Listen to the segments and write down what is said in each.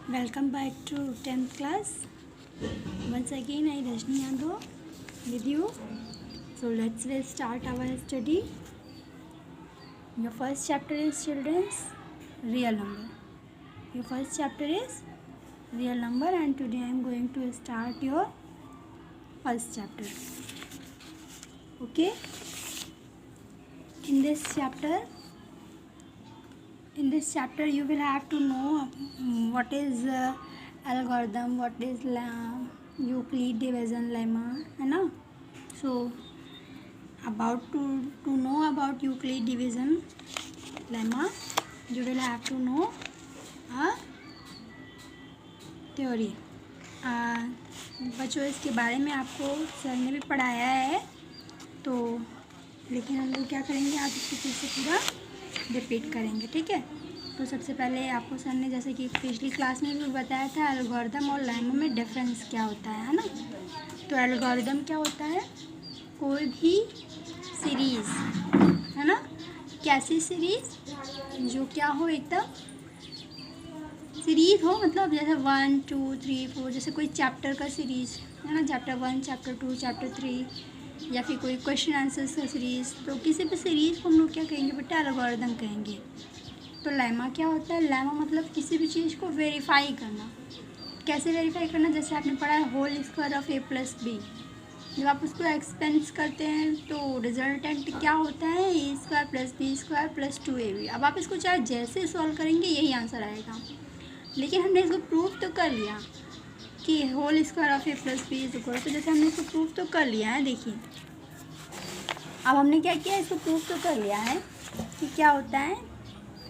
Welcome back to 10th class. Once again, I Rajni Yadav with you. So let's start our study. Your first chapter is children's real number. Your first chapter is real number, and today I am going to start your first chapter. Okay. In this chapter you will have to know what is algorithm, what is Euclid division lemma, है ना. So about to know about Euclid division lemma, you will have to know a theory. बच्चों इसके बारे में आपको sir ने भी पढ़ाया है, तो लेकिन हम लोग क्या करेंगे, आज इसको फिर से पूरा रिपीट करेंगे. ठीक है. तो सबसे पहले आपको सर ने जैसे कि पिछली क्लास में भी बताया था, एल्गोरिथम और लेमा में डिफरेंस क्या होता है ना. तो एल्गोरिथम क्या होता है, कोई भी सीरीज़ है ना, कैसी सीरीज़ जो क्या हो, एकदम सीरीज़ हो, मतलब जैसे 1 2 3 4, जैसे कोई चैप्टर का सीरीज़ है ना, चैप्टर 1 चैप्टर 2 चैप्टर 3, या फिर कोई क्वेश्चन आंसर्स का सीरीज़. तो किसी भी सीरीज़ को हम लोग क्या कहेंगे बेटा, एल्गोरिथम कहेंगे. तो लेमा क्या होता है, लेमा मतलब किसी भी चीज़ को वेरीफाई करना. कैसे वेरीफाई करना, जैसे आपने पढ़ा है whole square of a plus B. जब आप उसको एक्सपेंस करते हैं तो रिजल्टेंट क्या होता है, A square plus B square plus 2ab. अब आप इसको चाहे जैसे सॉल्व करेंगे यही आंसर आएगा, लेकिन हमने इसको प्रूफ तो कर लिया कि whole square of A plus B is equal. तो जैसे हमने इसको प्रूफ तो कर लिया है, देखिए अब हमने क्या किया, इसको प्रूफ तो कर लिया है कि क्या होता है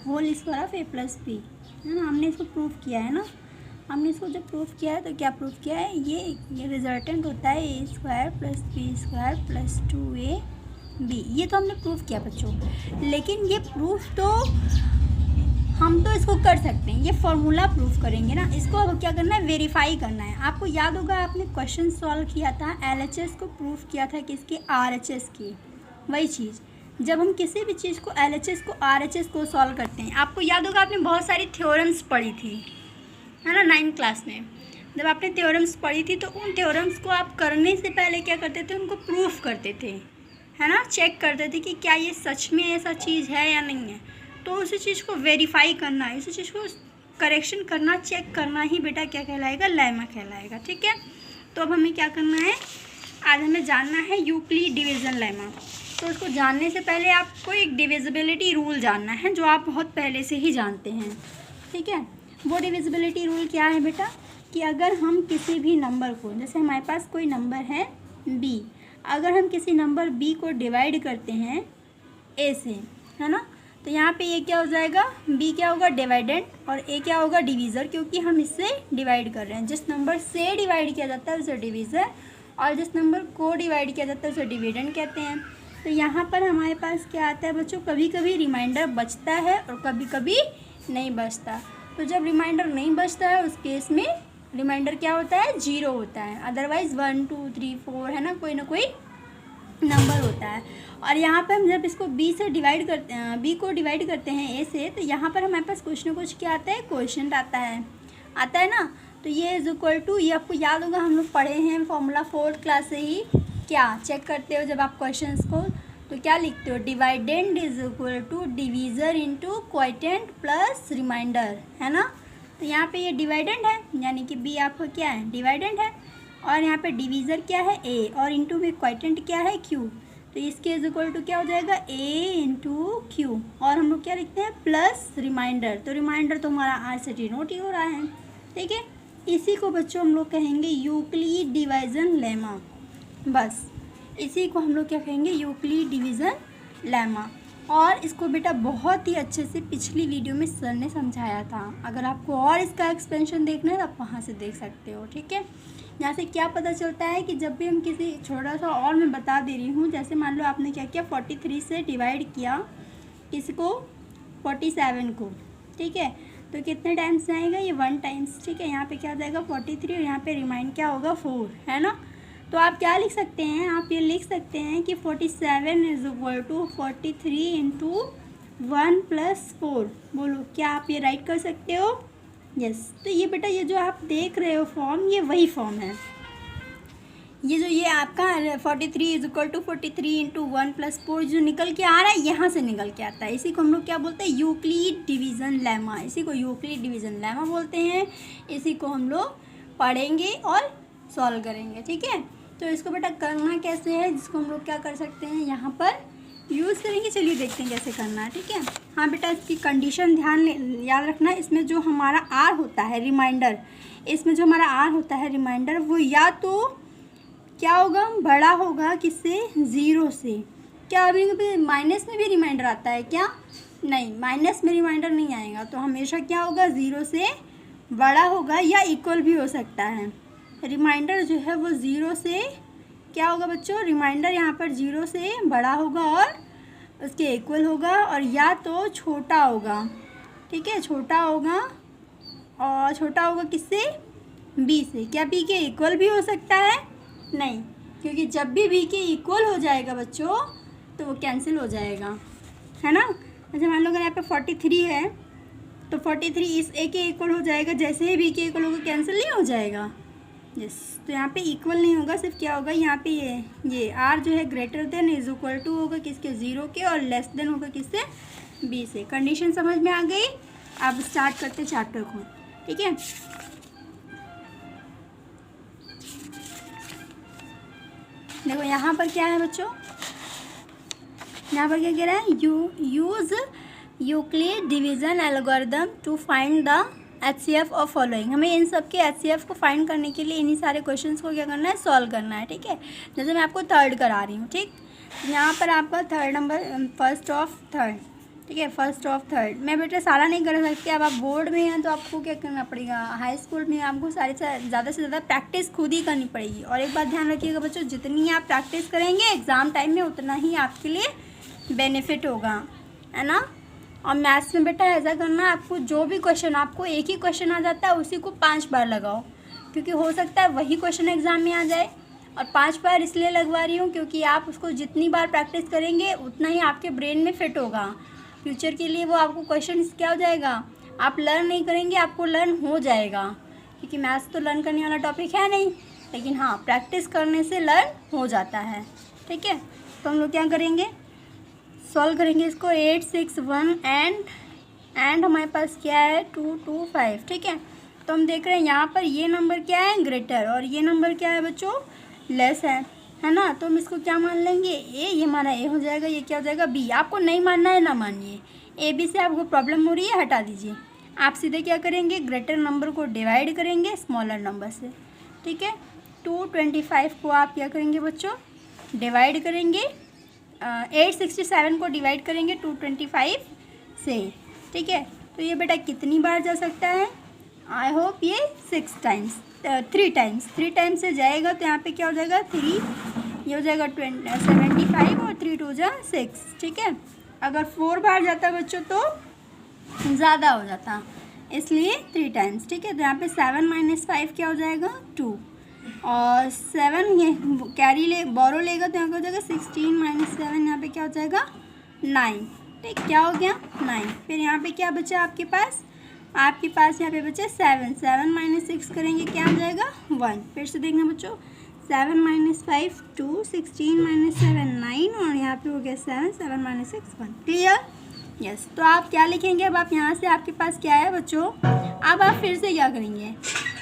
whole square of A plus B, है ना. हमने इसको प्रूफ किया है ना. हमने इसको जब प्रूफ किया है तो क्या प्रूफ किया है, ये रिजल्टेंट होता है A square plus B square plus 2ab. ये तो हमने प्रूफ किया बच्चों, लेकिन ये प्रूफ तो हम तो इसको कर सकते हैं, ये फॉर्मूला प्रूफ करेंगे ना. इसको अब क्या करना है, वेरीफाई करना है. आपको याद होगा आपने क्वेश्चन सॉल्व किया था, एलएचएस को प्रूफ किया था किसके, आरएचएस की. वही चीज़ जब हम किसी भी चीज़ को एलएचएस को आरएचएस को सॉल्व करते हैं, आपको याद होगा आपने बहुत सारी थ्योरम्स पढ़ी थी, है ना, 9th क्लास में. जब आपने थ्योरम्स पढ़ी थी तो उन थ्योरम्स को आप करने से पहले क्या करते थे, उनको प्रूफ करते थे, है ना. चेक करते थे कि क्या ये सच में ऐसा चीज़ है या नहीं है. तो उसी चीज़ को वेरीफाई करना है, उसी चीज़ को करेक्शन करना, चेक करना ही बेटा क्या कहलाएगा, लेमा कहलाएगा. ठीक है. तो अब हमें क्या करना है, आज हमें जानना है यूक्लिड डिवीज़न लेमा. तो उसको जानने से पहले आपको एक डिविजिबिलिटी रूल जानना है, जो आप बहुत पहले से ही जानते हैं. ठीक है. वो डिविजिबिलिटी रूल क्या है बेटा, कि अगर हम किसी भी नंबर को, जैसे हमारे पास कोई नंबर है b, अगर हम किसी नंबर b को डिवाइड करते हैं a से, है ना, तो यहाँ पे ये क्या हो जाएगा, b क्या होगा, डिवाइडेंट, और a क्या होगा, डिवीज़र, क्योंकि हम इससे डिवाइड कर रहे हैं. जिस नंबर से डिवाइड किया जाता है उसे डिवीज़र, और जिस नंबर को डिवाइड किया जाता है उसे डिविडेंड कहते हैं. तो यहाँ पर हमारे पास क्या आता है बच्चों, कभी कभी रिमाइंडर बचता है और कभी कभी नहीं बचता. तो जब रिमाइंडर नहीं बचता है उस केस में रिमाइंडर क्या होता है, 0 होता है. अदरवाइज़ 1 2 3 4, है ना कोई नंबर होता है. और यहाँ पर हम जब इसको b से डिवाइड करते हैं, b को डिवाइड करते हैं a से, तो यहाँ पर हमारे पास कुछ ना कुछ क्या आता है, क्वोशिएंट आता है ना. तो ये इज इक्वल टू, ये आपको याद होगा हम लोग पढ़े हैं फॉर्मूला 4th क्लास से ही. क्या चेक करते हो जब आप क्वेश्चंस को, तो क्या लिखते हो, dividend is equal to divisor into quotient plus remainder, है ना. तो यहाँ पे ये डिवाइडेंड है, यानी कि b आपका क्या है, डिवाइडेंड है, और यहाँ पे डिवीज़र क्या है, a, और इंटू में क्वोशिएंट क्या है, q. तो इसके इज इक्वल टू क्या हो जाएगा, a इंटू q, और हम लोग क्या लिखते हैं, प्लस रिमाइंडर. तो रिमाइंडर तो हमारा आर से डिनोट ही हो रहा है. ठीक है. इसी को बच्चों हम लोग कहेंगे यूक्लिड डिवीज़न लेमा. बस इसी को हम लोग क्या कहेंगे, यूक्लिड डिवीज़न लेमा. और इसको बेटा बहुत ही अच्छे से पिछली वीडियो में सर ने समझाया था. अगर आपको और इसका एक्सपेंशन देखना है तो आप वहाँ से देख सकते हो. ठीक है. यहाँ से क्या पता चलता है कि जब भी हम किसी, छोटा सा और मैं बता दे रही हूँ, जैसे मान लो आपने क्या किया, 43 से डिवाइड किया किसको, 47 को. ठीक है. तो कितने टाइम्स आएगा, ये 1 टाइम्स. ठीक है. यहाँ पे क्या आ जाएगा 43, और यहाँ पे रिमाइंड क्या होगा 4, है ना. तो आप क्या लिख सकते हैं, आप ये लिख सकते हैं कि 47 is equal to 43 into 1 plus 4. बोलो क्या आप ये राइट कर सकते हो, यस, तो ये बेटा ये जो आप देख रहे हो फॉर्म, ये वही फॉर्म है। ये जो ये आपका 43 इज इक्वल टू 43 इंटू 1 + 4 जो निकल के आ रहा है, यहाँ से निकल के आता है। इसी को हम लोग क्या बोलते हैं? Euclid division lemma. इसी को यूक्लिड डिवीज़न लेमा बोलते हैं। इसी को हम लोग पढ़ेंगे और सॉल्व करेंगे, ठीक है। तो इसको बेटा करना कैसे है, जिसको हम लोग क्या कर सकते हैं, यहाँ पर यूज़ करेंगे। चलिए देखते हैं कैसे करना है, ठीक है। हाँ बेटा, इसकी कंडीशन याद रखना। इसमें जो हमारा आर होता है रिमाइंडर, इसमें जो हमारा आर होता है रिमाइंडर, वो या तो क्या होगा, बड़ा होगा किससे? 0 से। क्या अभी माइनस में भी रिमाइंडर आता है क्या? नहीं, माइनस में रिमाइंडर नहीं आएगा। तो हमेशा क्या होगा, 0 से बड़ा होगा या इक्वल भी हो सकता है। रिमाइंडर जो है वो 0 से क्या होगा बच्चों? रिमाइंडर यहाँ पर 0 से बड़ा होगा और उसके इक्वल होगा, और या तो छोटा होगा, ठीक है, छोटा होगा। और छोटा होगा किससे? b से। क्या b के इक्वल भी हो सकता है? नहीं, क्योंकि जब भी b के इक्वल हो जाएगा बच्चों तो वो कैंसिल हो जाएगा, है ना। अच्छा मान लो अगर यहाँ पे 43 है तो 43 इस a के इक्वल हो जाएगा। जैसे ही b के इक्वल होगा कैंसिल नहीं हो जाएगा। यस, तो यहाँ पे इक्वल नहीं होगा, सिर्फ क्या होगा यहाँ पे ये r जो है greater than is equal to होगा किसके? 0 के, और लेस देन होगा किससे? b से। कंडीशन समझ में आ गई। अब स्टार्ट करते चैप्टर को, ठीक है। देखो यहाँ पर क्या है बच्चों, यहाँ पर क्या कह रहा है? Use Euclid division algorithm to find the HCF of following. हमें इन सब के HCF को फाइंड करने के लिए इन्हीं सारे क्वेश्चंस को क्या करना है? सॉल्व करना है, ठीक है। जैसे मैं आपको थर्ड करा रही हूँ, ठीक। यहाँ पर आपका third number first of third, ठीक है, फर्स्ट ऑफ थर्ड। मैं बेटा सारा नहीं कर सकती। अब आप बोर्ड में हैं तो आपको क्या करना पड़ेगा? हाई स्कूल में आपको सारी ज़्यादा से ज़्यादा प्रैक्टिस खुद ही करनी पड़ेगी। और एक बात ध्यान रखिएगा बच्चों, जितनी आप प्रैक्टिस करेंगे एग्ज़ाम टाइम में उतना ही आपके लिए बेनिफिट होगा, है ना। और मैथ्स में बेटा ऐसा करना, आपको जो भी क्वेश्चन, आपको एक ही क्वेश्चन आ जाता है उसी को 5 बार लगाओ, क्योंकि हो सकता है वही क्वेश्चन एग्ज़ाम में आ जाए। और 5 बार इसलिए लगवा रही हूँ क्योंकि आप उसको जितनी बार प्रैक्टिस करेंगे उतना ही आपके ब्रेन में फिट होगा। फ्यूचर के लिए वो आपको क्वेश्चन क्या हो जाएगा, आप लर्न नहीं करेंगे, आपको लर्न हो जाएगा। क्योंकि मैथ्स तो लर्न करने वाला टॉपिक है नहीं, लेकिन हाँ प्रैक्टिस करने से लर्न हो जाता है, ठीक है। तो हम लोग क्या करेंगे? सॉल्व करेंगे इसको। 8 6 1 एंड हमारे पास क्या है? 2 2 5, ठीक है। तो हम देख रहे हैं यहाँ पर ये नंबर क्या है? ग्रेटर, और ये नंबर क्या है बच्चों? लेस है ना। तो हम इसको क्या मान लेंगे? ए, ये हमारा ए हो जाएगा, ये क्या हो जाएगा? बी। आपको नहीं मानना है ना मानिए, ए बी से आपको प्रॉब्लम हो रही है, हटा दीजिए। आप सीधे क्या करेंगे? ग्रेटर नंबर को डिवाइड करेंगे स्मॉलर नंबर से, ठीक है। 225 को आप क्या करेंगे बच्चों? डिवाइड करेंगे 867 को डिवाइड करेंगे 225 से, ठीक है। तो ये बेटा कितनी बार जा सकता है? आई होप ये 3 टाइम्स से जाएगा। तो यहाँ पे क्या हो जाएगा? 3, ये हो जाएगा 75 और 3 2 जा 6, ठीक है। अगर 4 बार जाता बच्चों तो ज़्यादा हो जाता, इसलिए 3 टाइम्स, ठीक है। तो यहाँ पे 7 - 5 क्या हो जाएगा? 2, और 7 ये कैरी बोरो लेगा तो यहाँ पे हो जाएगा 16 - 7, यहाँ पे क्या हो जाएगा? 9, ठीक। क्या हो गया? 9। फिर यहाँ पे क्या बचा आपके पास? आपके पास यहाँ पे बचे 7 - 6 करेंगे क्या आ जाएगा? 1। फिर से देखना बच्चों, 7 - 5 2, 16 - 7 9, और यहाँ पे हो गया 7 7 - 6 1। क्लियर? यस। तो आप क्या लिखेंगे अब? आप यहाँ से आपके पास क्या है बच्चों? अब आप फिर से क्या करेंगे?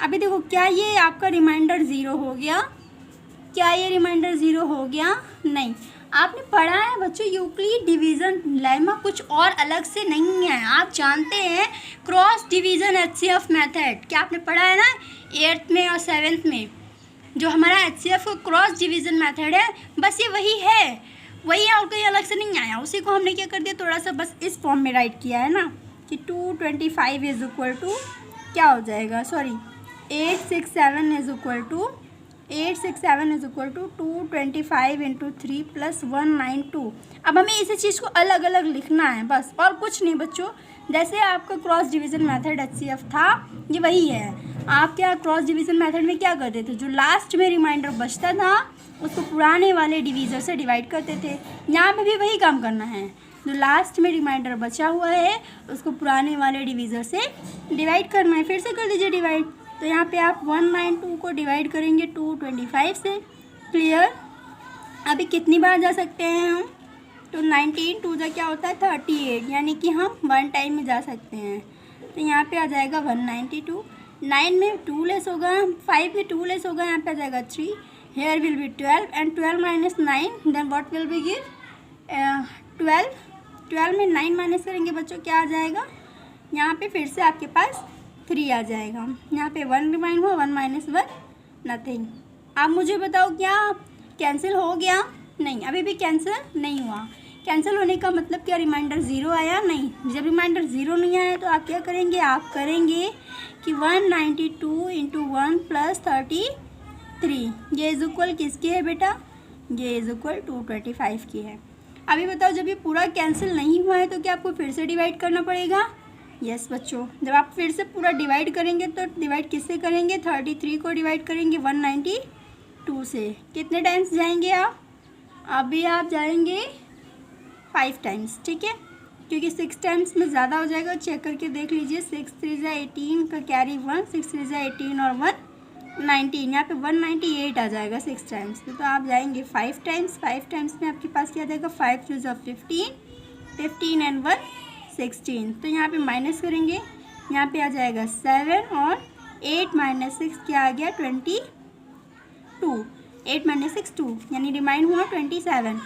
अभी देखो, क्या ये आपका रिमाइंडर 0 हो गया? क्या ये रिमाइंडर 0 हो गया? नहीं। आपने पढ़ा है बच्चों यूक्लिड डिवीज़न लेमा कुछ और अलग से नहीं है। आप जानते हैं क्रॉस डिवीज़न HCF मेथड, क्या आपने पढ़ा है ना 8th में और 7th में? जो हमारा HCF क्रॉस डिवीज़न मेथड है, बस ये वही है, वही है, और कहीं अलग से नहीं आया। उसी को हमने क्या कर दिया, थोड़ा सा बस इस फॉर्म में राइट किया है ना कि 225 इज इक्वल टू क्या हो जाएगा? Sorry, 867 is equal to 225 × 3 + 192। अब हमें इसी चीज़ को अलग अलग लिखना है बस, और कुछ नहीं बच्चों। जैसे आपका क्रॉस डिवीज़न मेथड HCF था, ये वही है। आप क्या क्रॉस डिवीज़न मेथड में क्या करते थे? जो लास्ट में रिमाइंडर बचता था उसको पुराने वाले डिवीज़र से डिवाइड करते थे। यहाँ पे भी वही काम करना है। जो लास्ट में रिमाइंडर बचा हुआ है उसको पुराने वाले डिवीज़र से डिवाइड करना है। फिर से कर दीजिए डिवाइड। तो यहाँ पे आप 192 को डिवाइड करेंगे 225 से। क्लियर। अभी कितनी बार जा सकते हैं हम? तो 19 2 जा क्या होता है 38, यानी कि हम 1 टाइम में जा सकते हैं। तो यहाँ पे आ जाएगा 192। 9 में 2 लेस होगा, 5 में 2 लेस होगा, यहाँ पे आ जाएगा 3। Here will be 12 and 12 minus 9 then what will be give 12। 12 में 9 माइनस करेंगे बच्चों क्या आ जाएगा? यहाँ पे फिर से आपके पास 3 आ जाएगा। यहाँ पे 1 रिमाइंड हुआ, 1 माइनस 1 नथिंग। आप मुझे बताओ क्या कैंसिल हो गया? नहीं, अभी भी कैंसिल नहीं हुआ। कैंसिल होने का मतलब क्या रिमाइंडर 0 आया? नहीं। जब रिमाइंडर 0 नहीं आया तो आप क्या करेंगे? आप करेंगे कि 192 इंटू 1 प्लस 33 ये इज इक्वल किसकी है बेटा? ये इज इक्वल 225 की है। अभी बताओ जब ये पूरा कैंसिल नहीं हुआ है तो क्या आपको फिर से डिवाइड करना पड़ेगा? यस बच्चों, जब आप फिर से पूरा डिवाइड करेंगे तो डिवाइड किससे करेंगे? 33 को डिवाइड करेंगे 192 से। कितने टाइम्स जाएंगे आप? अभी आप जाएंगे 5 टाइम्स, ठीक है, क्योंकि 6 टाइम्स में ज़्यादा हो जाएगा। चेक करके देख लीजिए। 6 3 जा 18 का कैरी 1, 6 3 जा 18 और 1 19, यहाँ पे 198 आ जाएगा 6 टाइम्स में। तो आप जाएंगे 5 टाइम्स। 5 टाइम्स में आपके पास क्या आ जाएगा? 5 2 जा 15, 15 एंड 1 16। तो यहाँ पे माइनस करेंगे, यहाँ पे आ जाएगा 7 और 8 माइनस 6 क्या आ गया? 22। 8 माइनस 6 2, यानी रिमाइंड हुआ 27।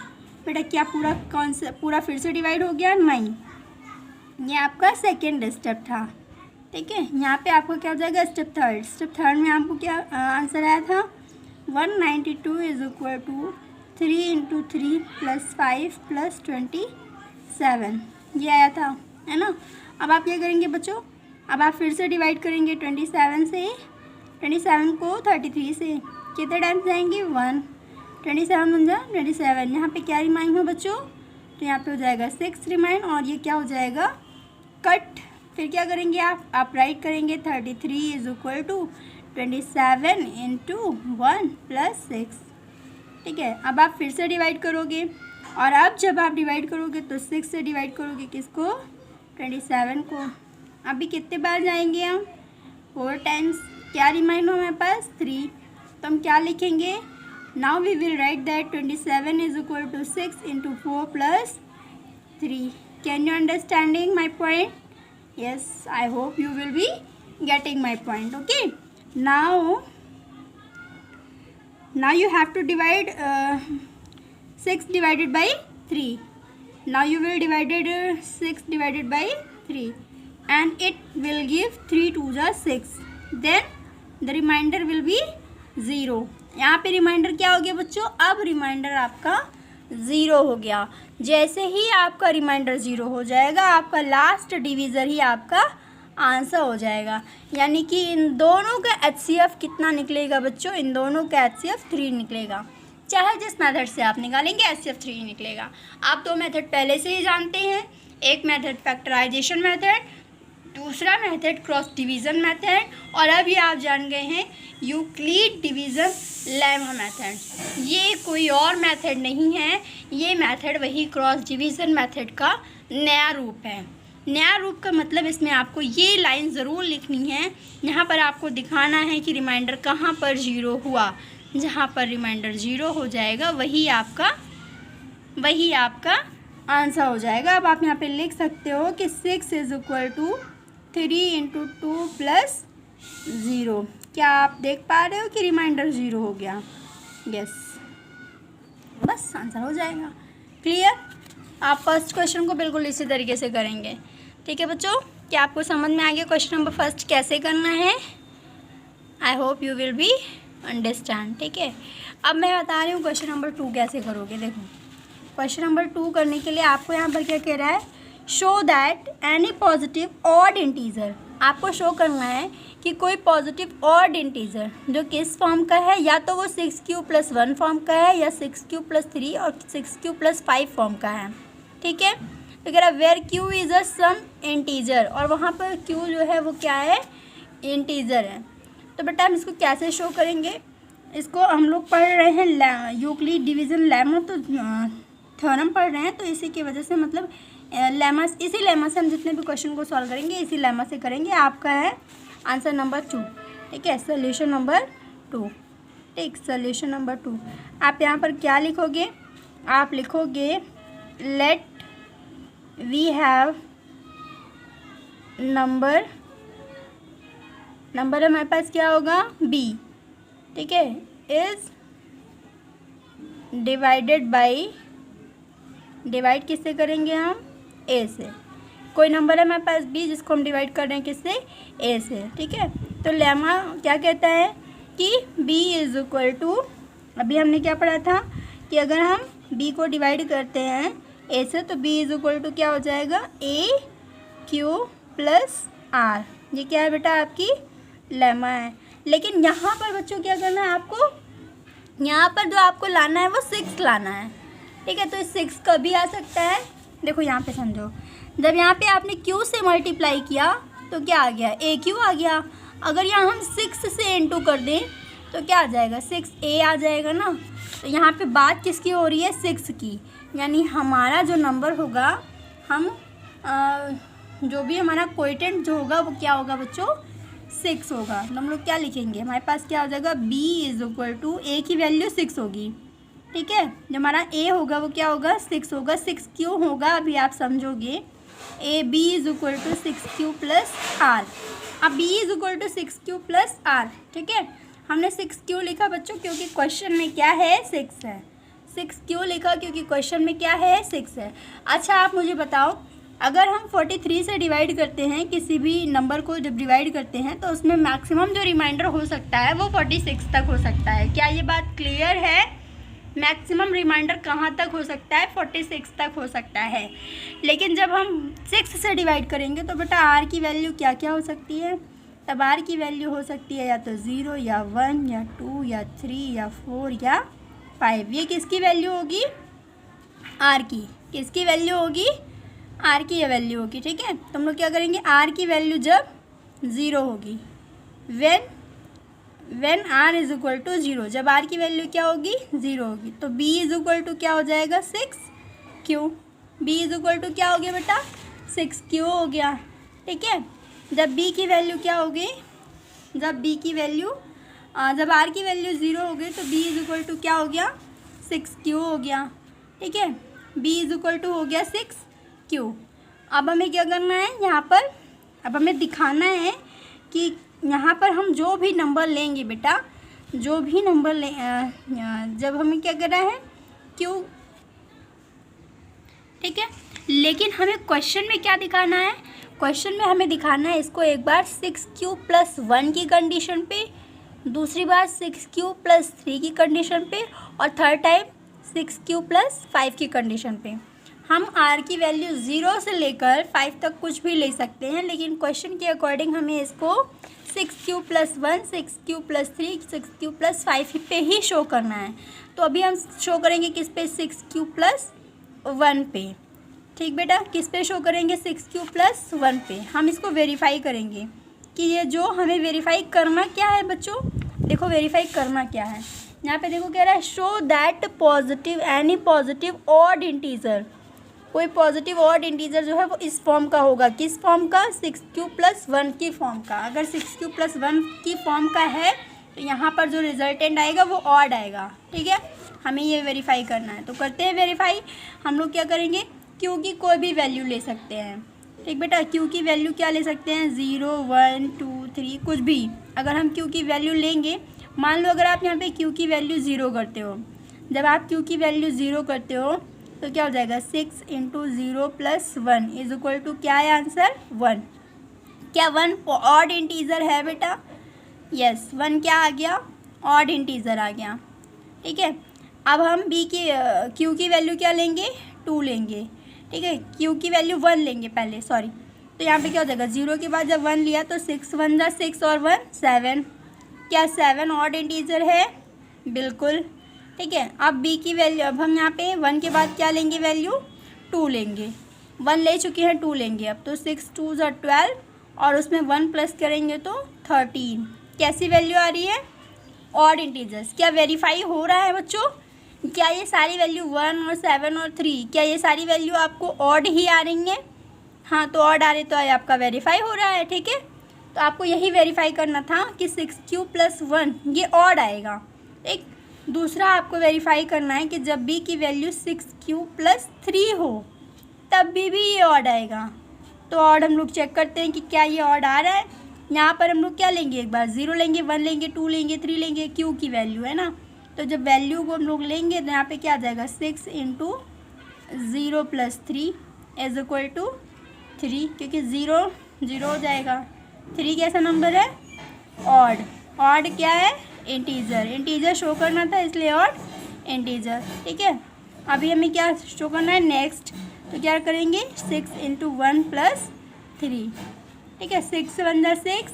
बेटा क्या पूरा फिर से डिवाइड हो गया? नहीं, ये आपका सेकेंड स्टेप था, ठीक है। यहाँ पे आपको क्या हो जाएगा? Step third. स्टेप थर्ड में आपको क्या आंसर आया था? 192 is equal to 3 into 3 plus 5 plus 27, ये आया था, है ना। अब आप क्या करेंगे बच्चों? अब आप फिर से डिवाइड करेंगे 27 से। 27 को 33 से कितने टाइम्स जाएंगे? 1। 27 बन जाए 27। यहाँ पे क्या रिमाइंड हो बच्चों? तो यहाँ पे हो जाएगा 6 रिमाइंड और ये क्या हो जाएगा? कट। फिर क्या करेंगे आप राइट करेंगे 33 is equal to 27 into 1 plus 6, ठीक है। अब आप फिर से डिवाइड करोगे और अब जब आप डिवाइड करोगे तो 6 से डिवाइड करोगे किसको? 27 को। अभी कितने बार जाएंगे हम? 4 टाइम्स। क्या रिमाइंड हो हमारे पास? 3। तो हम क्या लिखेंगे? Now we will write that 27 is equal to 6 into 4 plus 3। Can you understanding my point? yes, I hope you will be getting my point. Okay, now you have to divide 6 divided by 3. Now you will divided 6 divided by 3 and it will give 3 2 जा 6. then the remainder will be 0. यहाँ पे reminder क्या हो गया बच्चों? अब reminder आपका 0 हो गया। जैसे ही आपका रिमाइंडर 0 हो जाएगा आपका लास्ट डिवीज़र ही आपका आंसर हो जाएगा। यानी कि इन दोनों का HCF कितना निकलेगा बच्चों? इन दोनों का HCF 3 निकलेगा। चाहे जिस मेथड से आप निकालेंगे HCF 3 निकलेगा। आप 2 मेथड पहले से ही जानते हैं। एक मेथड फैक्टराइजेशन मेथड, दूसरा मेथड क्रॉस डिवीज़न मेथड, और अभी आप जान गए हैं यूक्लिड डिवीज़न लेमा मेथड। ये कोई और मेथड नहीं है, ये मेथड वही क्रॉस डिवीज़न मेथड का नया रूप है। नया रूप का मतलब इसमें आपको ये लाइन ज़रूर लिखनी है। यहाँ पर आपको दिखाना है कि रिमाइंडर कहाँ पर 0 हुआ। जहाँ पर रिमाइंडर 0 हो जाएगा वही आपका आंसर हो जाएगा। अब आप यहाँ पे लिख सकते हो कि 6 is equal to 3 into 2 plus 0। क्या आप देख पा रहे हो कि रिमाइंडर 0 हो गया? यस, बस आंसर हो जाएगा। क्लियर? आप फर्स्ट क्वेश्चन को बिल्कुल इसी तरीके से करेंगे। ठीक है बच्चों, क्या आपको समझ में आ गया क्वेश्चन नंबर फर्स्ट कैसे करना है? I hope you will be understand. ठीक है, अब मैं बता रही हूँ क्वेश्चन नंबर 2 कैसे करोगे। देखो, क्वेश्चन नंबर 2 करने के लिए आपको यहाँ पर क्या कह रहा है? Show that any positive odd integer. आपको शो करना है कि कोई पॉजिटिव ऑड इंटीजर जो किस फॉर्म का है, या तो वो 6q + 1 फॉर्म का है, या 6q + 3 और 6q + 5 फॉर्म का है। ठीक है, तो कह रहा है where q is a some integer, और वहाँ पर q जो है वो क्या है? इंटीजर है। तो बेटा हम इसको कैसे शो करेंगे? इसको हम लोग पढ़ रहे हैं यूक्लिड डिवीज़न लेमा, तो थ्योरम पढ़ रहे हैं, तो इसी की वजह से मतलब लेमा, इसी लेमा से हम जितने भी क्वेश्चन को सॉल्व करेंगे इसी लेमा से करेंगे। आपका है आंसर नंबर 2, ठीक है, सोल्यूशन नंबर 2, ठीक, सोल्यूशन नंबर 2। आप यहाँ पर क्या लिखोगे, आप लिखोगे लेट वी हैव नंबर हमारे पास क्या होगा b, ठीक है, इज डिवाइडेड बाई, डिवाइड किससे करेंगे हम, a से। कोई नंबर है हमारे पास b जिसको हम डिवाइड कर रहे हैं किससे, a से, ठीक है। तो लेमा क्या कहता है कि b इज इक्वल टू, अभी हमने क्या पढ़ा था कि अगर हम b को डिवाइड करते हैं a से तो b इज इक्वल टू क्या हो जाएगा, a q प्लस r। ये क्या है बेटा, आपकी लेमा है। लेकिन यहाँ पर बच्चों क्या करना है आपको, यहाँ पर जो आपको लाना है वो 6 लाना है, ठीक है। तो 6 कभी आ सकता है, देखो यहाँ पे समझो, जब यहाँ पे आपने q से मल्टीप्लाई किया तो क्या आ गया, ए क्यू आ गया। अगर यहाँ हम 6 से इनटू कर दें तो क्या आ जाएगा, 6a आ जाएगा ना। तो यहाँ पे बात किसकी हो रही है, 6 की, यानी हमारा जो नंबर होगा, हम जो भी हमारा कोएफिशिएंट जो होगा वो क्या होगा बच्चों, 6 होगा। तो हम लोग क्या लिखेंगे, हमारे पास क्या हो जाएगा, b is equal to, a की वैल्यू 6 होगी, ठीक है। जो हमारा a होगा वो क्या होगा, 6 होगा। 6 क्यों होगा अभी आप समझोगे, b is equal to 6q plus r। अब b is equal to 6q plus r, ठीक है। हमने 6 क्यों लिखा बच्चों, क्योंकि क्वेश्चन में क्या है, 6 है। 6 क्यों लिखा, क्योंकि क्वेश्चन में क्या है, 6 है। अच्छा आप मुझे बताओ, अगर हम 43 से डिवाइड करते हैं, किसी भी नंबर को जब डिवाइड करते हैं तो उसमें मैक्सिमम जो रिमाइंडर हो सकता है वो 46 तक हो सकता है। क्या ये बात क्लियर है, मैक्सिमम रिमाइंडर कहाँ तक हो सकता है, 46 तक हो सकता है। लेकिन जब हम 6 से डिवाइड करेंगे तो बेटा r की वैल्यू क्या क्या हो सकती है, तब r की वैल्यू हो सकती है या तो 0 या 1 या 2 या 3 या 4 या 5। ये किसकी वैल्यू होगी, r की, किसकी वैल्यू होगी, r की ये वैल्यू होगी, ठीक है। तो हम लोग क्या करेंगे, r की वैल्यू जब 0 होगी, when r is equal to 0, जब r की वैल्यू क्या होगी, 0 होगी, तो b इज इक्वल टू क्या हो जाएगा, 6q। b is equal to क्या हो गया बेटा, 6q हो गया, ठीक है। जब b की वैल्यू क्या होगी, जब b की वैल्यू जब r की वैल्यू 0 हो गई तो b इज इक्वल टू क्या हो गया, 6q हो गया, ठीक है। b इज इक्वल टू हो गया 6q। अब हमें क्या करना है यहाँ पर, अब हमें दिखाना है कि यहाँ पर हम जो भी नंबर लेंगे बेटा, जो भी नंबर ले, जब हमें क्या करना है, क्यों, ठीक है। लेकिन हमें क्वेश्चन में क्या दिखाना है, क्वेश्चन में हमें दिखाना है इसको एक बार 6q प्लस 1 की कंडीशन पे, दूसरी बार 6q प्लस 3 की कंडीशन पे, और थर्ड टाइम 6q प्लस 5 की कंडीशन पे। हम r की वैल्यू 0 से लेकर 5 तक कुछ भी ले सकते हैं, लेकिन क्वेश्चन के अकॉर्डिंग हमें इसको 6q plus 1, 6q plus 3, 6q plus 5 पे ही शो करना है। तो अभी हम शो करेंगे किस पे, 6q प्लस 1 पे, ठीक बेटा, किस पे शो करेंगे, 6q प्लस 1 पे। हम इसको वेरीफाई करेंगे कि ये जो हमें वेरीफाई करना क्या है बच्चों, देखो वेरीफाई करना क्या है, यहाँ पे देखो कह रहा है show that positive, any positive odd integer, कोई पॉजिटिव ऑड इंटीजर जो है वो इस फॉर्म का होगा, किस फॉर्म का, 6q प्लस 1 की फॉर्म का। अगर 6q प्लस 1 की फॉर्म का है तो यहाँ पर जो रिजल्टेंट आएगा वो ऑड आएगा, ठीक है। हमें ये वेरीफाई करना है, तो करते हैं वेरीफाई। हम लोग क्या करेंगे, q की कोई भी वैल्यू ले सकते हैं, ठीक बेटा। q की वैल्यू क्या ले सकते हैं, 0, 1, 2, 3, कुछ भी। अगर हम q की वैल्यू लेंगे, मान लो अगर आप यहाँ पे q की वैल्यू 0 करते हो, जब आप q की वैल्यू 0 करते हो तो क्या हो जाएगा, 6 into 0 plus 1 is equal to क्या है आंसर, 1। क्या 1 ऑड इंटीजर है बेटा, यस 1 क्या आ गया, ऑड इंटीजर आ गया, ठीक है। अब हम b की q की वैल्यू क्या लेंगे, 2 लेंगे, ठीक है। q की वैल्यू 1 लेंगे पहले, सॉरी। तो यहाँ पे क्या हो जाएगा, 0 के बाद जब 1 लिया तो 6 1 जा 6 और 1 7, क्या 7 ऑड इंटीजर है, बिल्कुल, ठीक है। अब b की वैल्यू, अब हम यहाँ पे 1 के बाद क्या लेंगे वैल्यू, 2 लेंगे, 1 ले चुके हैं, 2 लेंगे। अब तो 6 2 जा 12 और उसमें 1 प्लस करेंगे तो 13। कैसी वैल्यू आ रही है, ऑड इंटीजर्स। क्या वेरीफाई हो रहा है बच्चों, क्या ये सारी वैल्यू 1 और 7 और 3 क्या ये सारी वैल्यू आपको ऑड ही आ रही हैं? हाँ, तो ऑड आ रही तो आपका वेरीफाई हो रहा है, ठीक है। तो आपको यही वेरीफाई करना था कि 6 + 1 ये ऑड आएगा। एक दूसरा आपको वेरीफाई करना है कि जब भी की वैल्यू 6 + 3 हो तब भी ये ऑड आएगा। तो ऑड हम लोग चेक करते हैं कि क्या ये ऑड आ रहा है। यहाँ पर हम लोग क्या लेंगे, एक बार 0 लेंगे, 1 लेंगे, 2 लेंगे, 3 लेंगे, क्यू की वैल्यू है ना। तो जब वैल्यू को हम लोग लेंगे तो यहाँ पे क्या आ जाएगा, 6 × 0 + 3 = 3, क्योंकि 0 0 हो जाएगा। 3 कैसा नंबर है, ऑड। ऑड क्या है, इंटीजर। इंटीजर शो करना था इसलिए ऑड इंटीजर, ठीक है। अभी हमें क्या शो करना है, नेक्स्ट। तो क्या करेंगे, 6 × 1 + 3, ठीक है। 6 × 1 = 6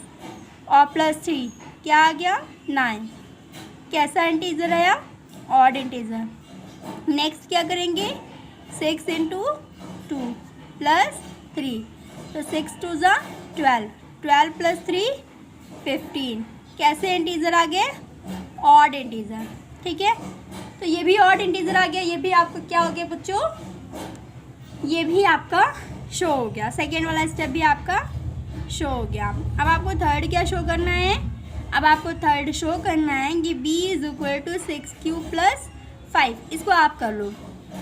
और +3 क्या आ गया, 9। कैसा इंटीजर आया, ऑड इंटीजर। नेक्स्ट क्या करेंगे, 6 × 2 + 3, तो 6 × 2 = 12, 12 + 3 15। कैसे इंटीजर आ गए, ऑड इंटीजर, ठीक है। तो ये भी ऑड इंटीजर आ गया। ये भी आपका क्या हो गया बच्चों, ये भी आपका शो हो गया। सेकेंड वाला स्टेप भी आपका शो हो गया। अब आपको थर्ड क्या शो करना है, अब आपको थर्ड शो करना है कि b = 6q + 5। इसको आप कर लो,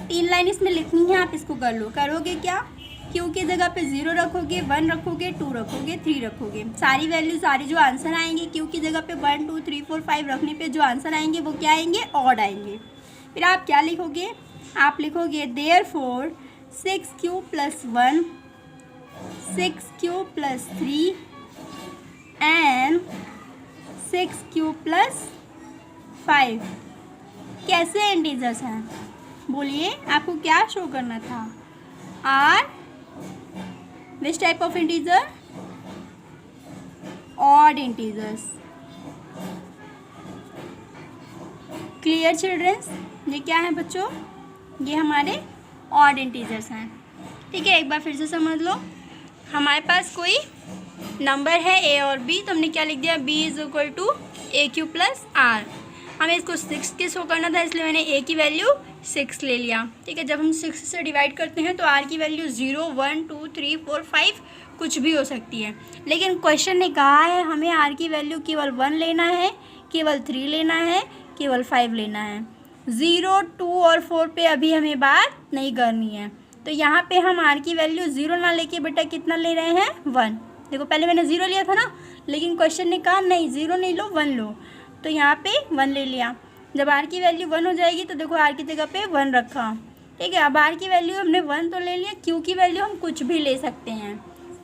3 लाइन इसमें लिखनी है, आप इसको कर लो। करोगे क्या, q की जगह पे 0 रखोगे, 1 रखोगे, 2 रखोगे, 3 रखोगे। सारी वैल्यू, सारी जो आंसर आएंगे q की जगह पे 1 2 3 4 5 रखने पे जो आंसर आएंगे वो क्या आएंगे, ऑड आएंगे। फिर आप क्या लिखोगे, आप लिखोगे therefore 6q + 1 6q + 3 and 6q + 5 कैसे इंटीजर्स हैं, बोलिए आपको क्या शो करना था, or which type of integer, odd integers. Clear childrens, ये क्या है बच्चों, ये हमारे ऑड इंटीजर्स हैं, ठीक है। एक बार फिर से समझ लो, हमारे पास कोई नंबर है a और b, तो हमने क्या लिख दिया, b = aq + r। हमें इसको 6 के शो करना था इसलिए मैंने a की वैल्यू 6 ले लिया, ठीक है। जब हम 6 से डिवाइड करते हैं तो r की वैल्यू 0 1 2 3 4 5 कुछ भी हो सकती है, लेकिन क्वेश्चन ने कहा है हमें r की वैल्यू केवल 1 लेना है, केवल 3 लेना है, केवल 5 लेना है। 0 2 और 4 पे अभी हमें बात नहीं करनी है। तो यहाँ पे हम r की वैल्यू 0 ना लेके बेटा कितना ले रहे हैं, 1। देखो पहले मैंने 0 लिया था ना, लेकिन क्वेश्चन ने कहा नहीं 0 नहीं लो 1 लो, तो यहाँ पे 1 ले लिया। जब r की वैल्यू 1 हो जाएगी तो देखो r की जगह पे 1 रखा, ठीक है। अब r की वैल्यू हमने 1 तो ले लिया, q की वैल्यू हम कुछ भी ले सकते हैं।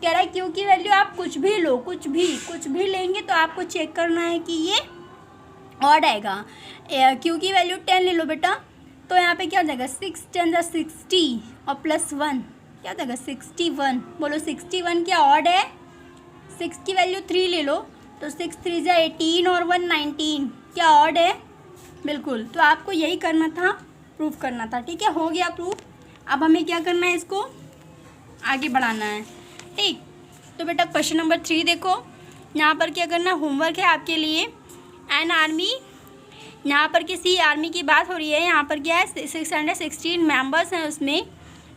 कह रहा है q की वैल्यू आप कुछ भी लो, कुछ भी लेंगे तो आपको चेक करना है कि ये ऑड आएगा। q की वैल्यू 10 ले लो बेटा, तो यहाँ पे क्या हो जाएगा, 6 10 = 60 और +1 क्या हो जाएगा, 61। बोलो 61 क्या ऑड है, 6 की वैल्यू 3 ले लो, तो 6 3 = 18 और 1 19 क्या ऑड है, बिल्कुल। तो आपको यही करना था, प्रूफ करना था, ठीक है। हो गया प्रूफ। अब हमें क्या करना है, इसको आगे बढ़ाना है, ठीक। तो बेटा क्वेश्चन नंबर 3 देखो, यहाँ पर क्या करना, होमवर्क है आपके लिए। एन आर्मी, यहाँ पर किसी आर्मी की बात हो रही है। यहाँ पर क्या है, 616 मेंबर्स हैं उसमें,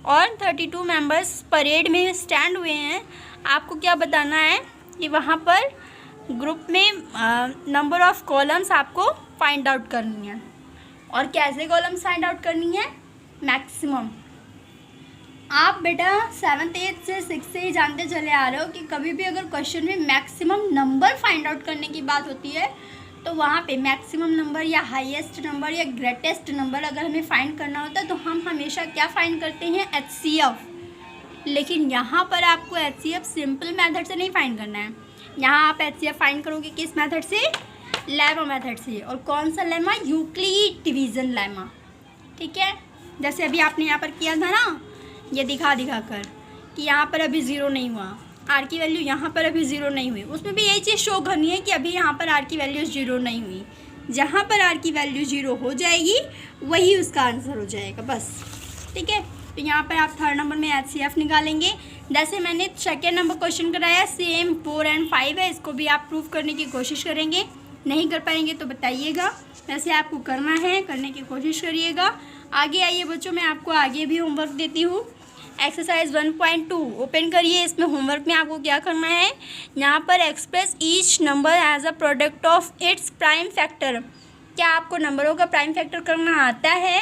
और 32 मेंबर्स परेड में स्टैंड हुए हैं। आपको क्या बताना है कि वहाँ पर ग्रुप में नंबर ऑफ़ कॉलम्स आपको फाइंड आउट करनी है। और कैसे कॉलम्स फाइंड आउट करनी है, मैक्सिमम। आप बेटा 7th 8th से 6th से ही जानते चले आ रहे हो कि कभी भी अगर क्वेश्चन में मैक्सिमम नंबर फाइंड आउट करने की बात होती है तो वहाँ पे मैक्सिमम नंबर या हाईएस्ट नंबर या ग्रेटेस्ट नंबर अगर हमें फाइंड करना होता है तो हम हमेशा क्या फाइंड करते हैं, HCF। लेकिन यहाँ पर आपको HCF सिंपल मेथड से नहीं फाइंड करना है। यहाँ आप HCF फाइंड करोगे किस मेथड से, लेमा मेथड से। और कौन सा लेमा, यूक्लिड डिवीज़न लेमा, ठीक है। जैसे अभी आपने यहाँ पर किया था ना, ये दिखा कर कि यहाँ पर अभी 0 नहीं हुआ, आर की वैल्यू यहाँ पर अभी 0 नहीं हुई, उसमें भी यही चीज़ शो करनी है कि अभी यहाँ पर आर की वैल्यू 0 नहीं हुई। जहाँ पर आर की वैल्यू 0 हो जाएगी वही उसका आंसर हो जाएगा, बस, ठीक है। तो यहाँ पर आप थर्ड नंबर में HCF निकालेंगे। जैसे मैंने सेकेंड नंबर क्वेश्चन कराया, सेम 4 और 5 है, इसको भी आप प्रूव करने की कोशिश करेंगे। नहीं कर पाएंगे तो बताइएगा, वैसे आपको करना है, करने की कोशिश करिएगा। आगे आइए बच्चों, मैं आपको आगे भी होमवर्क देती हूँ। एक्सरसाइज 1.2 ओपन करिए। इसमें होमवर्क में आपको क्या करना है, यहाँ पर express each number as a product of its prime factor. क्या आपको नंबरों का प्राइम फैक्टर करना आता है?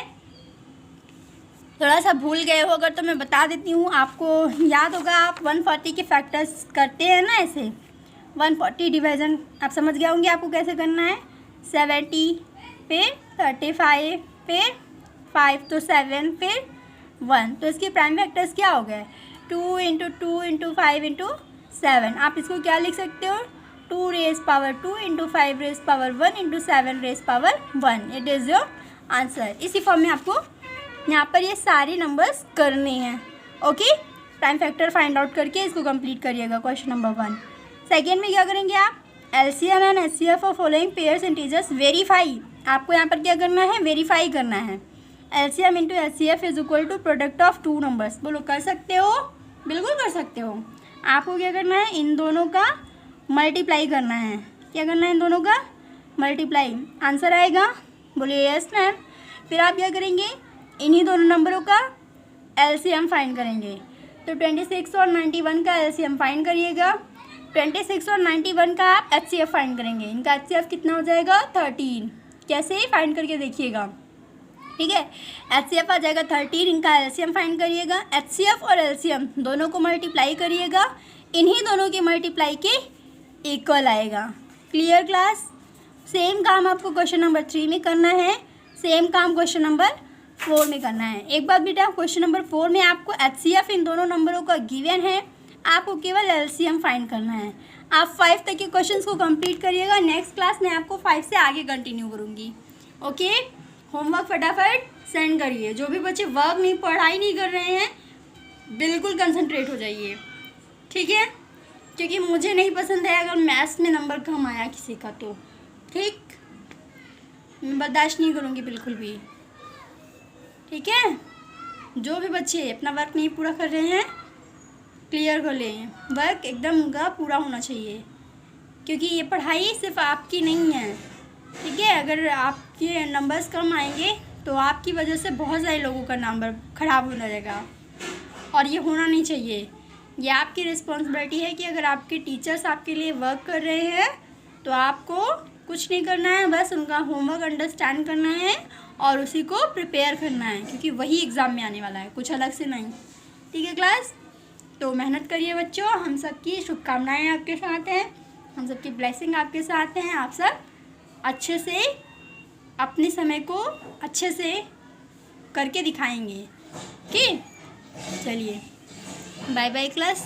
थोड़ा सा भूल गए हो अगर तो मैं बता देती हूँ, आपको याद होगा, आप 140 के फैक्टर्स करते हैं ना, ऐसे 140 डिवीज़न आप समझ गए होंगे आपको कैसे करना है। 70 फिर 35 फिर 5 तो 7 फिर 1, तो इसके प्राइम फैक्टर्स क्या हो गए, 2 × 2 × 5 × 7। आप इसको क्या लिख सकते हो, 2 raised power 2 × 5 raised power 1 × 7 raised power 1। It is your answer. इसी फॉर्म में आपको यहाँ पर ये सारे नंबर्स करने हैं। Okay, prime factor find out करके इसको कंप्लीट करिएगा। Question number 1। सेकेंड में क्या करेंगे आप, LCM and HCF of following pairs integers verify. आपको यहाँ पर क्या करना है, वेरीफाई करना है। LCM × HCF is equal to product of 2 numbers. बोलो कर सकते हो? बिल्कुल कर सकते हो। आपको क्या करना है, इन दोनों का मल्टीप्लाई करना है। क्या करना है, इन दोनों का मल्टीप्लाई। आंसर आएगा, बोलिए यस मैम। फिर आप क्या करेंगे, इन्हीं दोनों नंबरों का LCM फाइंड करेंगे। तो 26 और 91 का LCM फाइंड करिएगा। 26 और 91 का आप HCF फाइंड करेंगे। इनका HCF कितना हो जाएगा, 13। कैसे फाइंड करके देखिएगा, ठीक है। HCF आ जाएगा 13, इनका LCM फाइंड करिएगा। HCF और LCM दोनों को मल्टीप्लाई करिएगा, इन्हीं दोनों के मल्टीप्लाई के इक्वल आएगा। Clear class? सेम काम आपको क्वेश्चन नंबर 3 में करना है, सेम काम क्वेश्चन नंबर 4 में करना है। एक बात बेटा, क्वेश्चन नंबर 4 में आपको HCF इन दोनों नंबरों का गिवन है, आपको केवल LCM फाइंड करना है। आप 5 तक के क्वेश्चंस को कंप्लीट करिएगा। नेक्स्ट क्लास में आपको 5 से आगे कंटिन्यू करूँगी। ओके, होमवर्क फटाफट सेंड करिए। जो भी बच्चे वर्क नहीं, पढ़ाई नहीं कर रहे हैं, बिल्कुल कंसंट्रेट हो जाइए, ठीक है, क्योंकि मुझे नहीं पसंद है अगर मैथ्स में नंबर कम आया किसी का तो, ठीक, मैं बर्दाश्त नहीं करूँगी बिल्कुल भी, ठीक है। जो भी बच्चे अपना वर्क नहीं पूरा कर रहे हैं, क्लियर कर लें। वर्क एकदम उनका पूरा होना चाहिए, क्योंकि ये पढ़ाई सिर्फ आपकी नहीं है, ठीक है। अगर आपके नंबर्स कम आएंगे तो आपकी वजह से बहुत सारे लोगों का नंबर ख़राब हो जाएगा, और ये होना नहीं चाहिए। ये आपकी रिस्पॉन्सिबिलिटी है कि अगर आपके टीचर्स आपके लिए वर्क कर रहे हैं तो आपको कुछ नहीं करना है, बस उनका होमवर्क अंडरस्टैंड करना है और उसी को प्रिपेयर करना है, क्योंकि वही एग्ज़ाम में आने वाला है, कुछ अलग से नहीं, ठीक है क्लास। तो मेहनत करिए बच्चों, हम सबकी शुभकामनाएं आपके साथ हैं, हम सबकी ब्लेसिंग आपके साथ हैं। आप सब अच्छे से अपने समय को अच्छे से करके दिखाएंगे, ठीक। चलिए, बाय बाय क्लास।